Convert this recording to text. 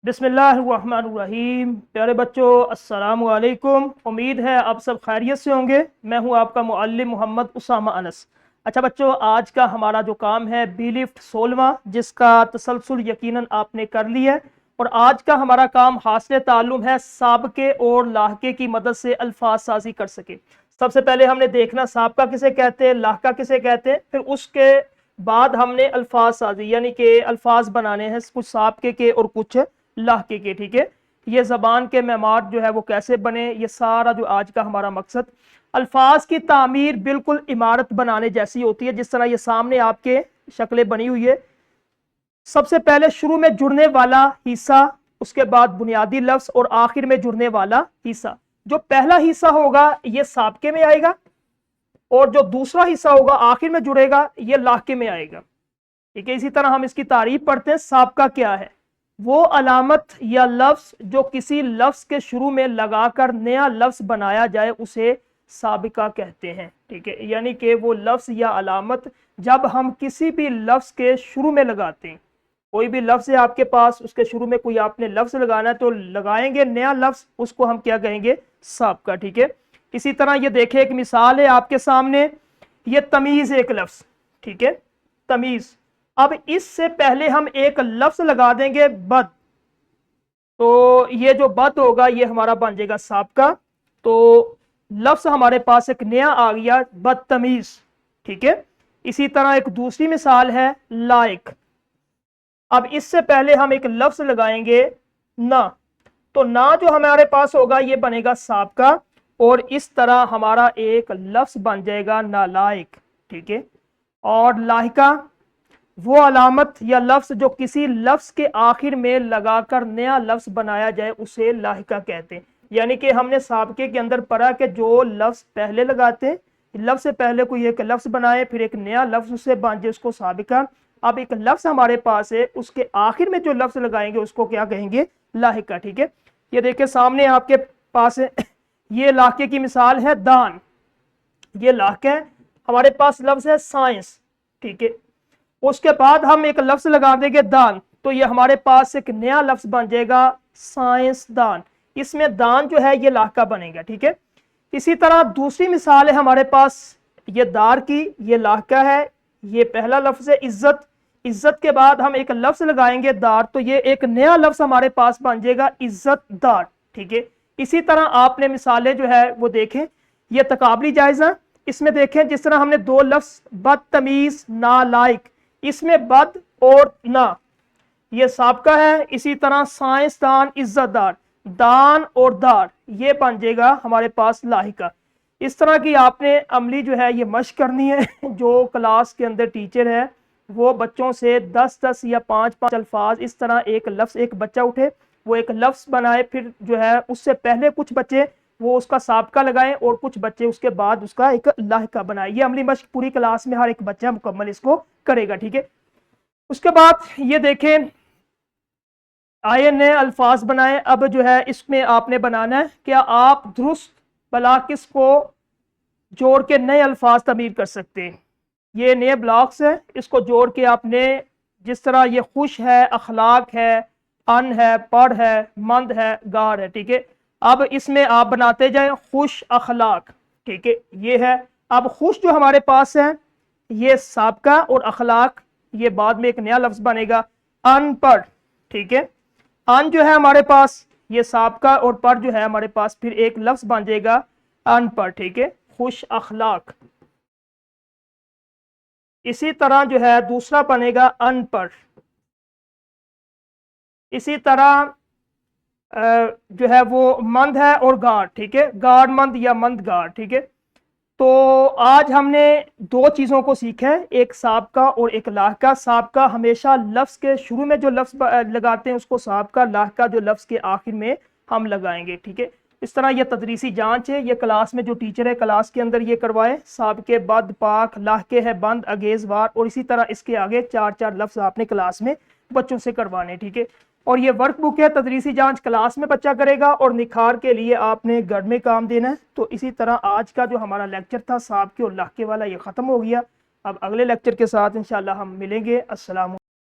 बिस्मिल्लाहिर्रहमानिर्रहीम। प्यारे बच्चों, अस्सलाम वालेकुम। उम्मीद है आप सब खैरियत से होंगे। मैं हूं आपका मुअल्लिम मोहम्मद उसामा अनस। अच्छा बच्चों, आज का हमारा जो काम है बी लिफ्ट 16वां, जिसका तसलसल यकीनन आपने कर लिया है। और आज का हमारा काम हासिल ताल्लुम है साबके और लाहके की मदद से अल्फाज साजी कर सके। सबसे पहले हमने देखना साबका किसे कहते हैं, लाहका किसे कहते हैं, फिर उसके बाद हमने अल्फाज साजी यानी कि अल्फाज बनाने हैं, कुछ साबके के और कुछ लाहके के। ठीक है, ये ज़बान के मेमार जो है वो कैसे बने, ये सारा जो आज का हमारा मकसद। अल्फाज की तामीर बिल्कुल इमारत बनाने जैसी होती है, जिस तरह ये सामने आपके शक्लें बनी हुई है। सबसे पहले शुरू में जुड़ने वाला हिस्सा, उसके बाद बुनियादी लफ्ज और आखिर में जुड़ने वाला हिस्सा। जो पहला हिस्सा होगा ये साबके में आएगा और जो दूसरा हिस्सा होगा आखिर में जुड़ेगा ये लाहके में आएगा। ठीक है, इसी तरह हम इसकी तारीफ पढ़ते हैं। साबका क्या है? वो अलामत या लफ्ज जो किसी लफ्ज के शुरू में लगाकर नया लफ्ज बनाया जाए उसे साबिका कहते हैं। ठीक है, यानी कि वो लफ्ज या अलामत जब हम किसी भी लफ्ज के शुरू में लगाते हैं, कोई भी लफ्ज है आपके पास, उसके शुरू में कोई आपने लफ्ज लगाना है तो लगाएंगे नया लफ्ज, उसको हम क्या कहेंगे? साबिका। ठीक है, इसी तरह ये देखें, एक मिसाल है आपके सामने, ये तमीज एक लफ्ज। ठीक है, तमीज। अब इससे पहले हम एक लफ्ज लगा देंगे बद, तो ये जो बद होगा ये हमारा बन जाएगा साबका। तो लफ्ज हमारे पास एक नया आ गया, बदतमीज। ठीक है, इसी तरह एक दूसरी मिसाल है लायक। अब इससे पहले हम एक लफ्ज लगाएंगे ना, तो ना जो हमारे पास होगा ये बनेगा साबका और इस तरह हमारा एक लफ्ज बन जाएगा नालायक। ठीक है, और लाहिका वो अलामत या लफ्ज जो किसी लफ्ज के आखिर में लगाकर नया लफ्ज बनाया जाए उसे लाहिका कहते हैं। यानी कि हमने साबके के अंदर पढ़ा कि जो लफ्ज पहले लगाते हैं, लफ्ज से पहले कोई एक लफ्ज बनाए फिर एक नया लफ्ज उससे बन जाए उसको साबिका। अब एक लफ्ज हमारे पास है, उसके आखिर में जो लफ्ज लगाएंगे उसको क्या कहेंगे? लाहिका। ठीक है, ये देखिए सामने आपके पास है, ये लाहके की मिसाल है दान। ये लाहका है, हमारे पास लफ्ज है साइंस। ठीक है, उसके बाद हम एक लफ्ज लगा देंगे दान, तो ये हमारे पास एक नया लफ्ज बन जाएगा साइंसदान। इसमें दान जो है ये लाहका बनेगा। ठीक है, इसी तरह दूसरी मिसाल है हमारे पास ये दार की, ये लाहका है, ये पहला लफ्ज है इज्जत। इज्जत के बाद हम एक लफ्ज लगाएंगे दार, तो ये एक नया लफ्ज हमारे पास बन जाएगा इज्जतदार। ठीक है, इसी तरह आपने मिसालें जो है वो देखें, ये तकाबली जायजा। इसमें देखें जिस तरह हमने दो लफ्ज बदतमीज नालायक, इसमें बद और ना ये साबका है। इसी तरह साइंसदान इज्जतदार, दान और दार ये बन जाएगा हमारे पास लाहिका। इस तरह की आपने अमली जो है ये मश्क करनी है। जो क्लास के अंदर टीचर है वो बच्चों से 10-10 या 5-5 अल्फाज, इस तरह एक लफ्ज, एक बच्चा उठे वो एक लफ्ज बनाए, फिर जो है उससे पहले कुछ बच्चे वो उसका साबका लगाएं और कुछ बच्चे उसके बाद उसका एक लाहिका बनाए। ये अमली मश्क पूरी क्लास में हर एक बच्चा मुकम्मल इसको करेगा। ठीक है, उसके बाद ये देखें आए नए अल्फाज बनाए। अब जो है इसमें आपने बनाना है, क्या आप दुरुस्त बलाकिस को जोड़ के नए अल्फाज तमीर कर सकते हैं। ये नए ब्लॉक्स है, इसको जोड़ के आपने, जिस तरह ये खुश है, अखलाक है, अन है, पढ़ है, मंद है, गार है। ठीक है, अब इसमें आप बनाते जाए खुश अखलाक। ठीक है, ये है। अब खुश जो हमारे पास है ये साबका और अखलाक ये बाद में एक नया लफ्ज बनेगा अनपढ़। ठीक है, अन जो है हमारे पास ये साबका और पढ़ जो है हमारे पास फिर एक लफ्ज बन जाएगा अनपढ़। ठीक है, खुश अखलाक। इसी तरह जो है दूसरा बनेगा अनपढ़। इसी तरह जो है वो मंद है और गार। ठीक है, गार मंद या मंद गार। ठीक है, तो आज हमने दो चीज़ों को सीखा है, एक साबका और एक लाहका। साबका हमेशा लफ्ज़ के शुरू में जो लफ्ज़ लगाते हैं उसको साबका, लाहका जो लफ्ज़ के आखिर में हम लगाएंगे। ठीक है, इस तरह यह तदरीसी जांच है, ये क्लास में जो टीचर है क्लास के अंदर ये करवाए। साबके, बद, पाक, लाहके है बंद, अगेज़वार, और इसी तरह इसके आगे 4-4 लफ्ज़ आपने क्लास में बच्चों से करवाने। ठीक है, और ये वर्क बुक है, तदरीसी जांच क्लास में बच्चा करेगा और निखार के लिए आपने घर में काम देना है। तो इसी तरह आज का जो हमारा लेक्चर था साबके और लाहके वाला ये ख़त्म हो गया। अब अगले लेक्चर के साथ इंशाल्लाह हम मिलेंगे। अस्सलाम।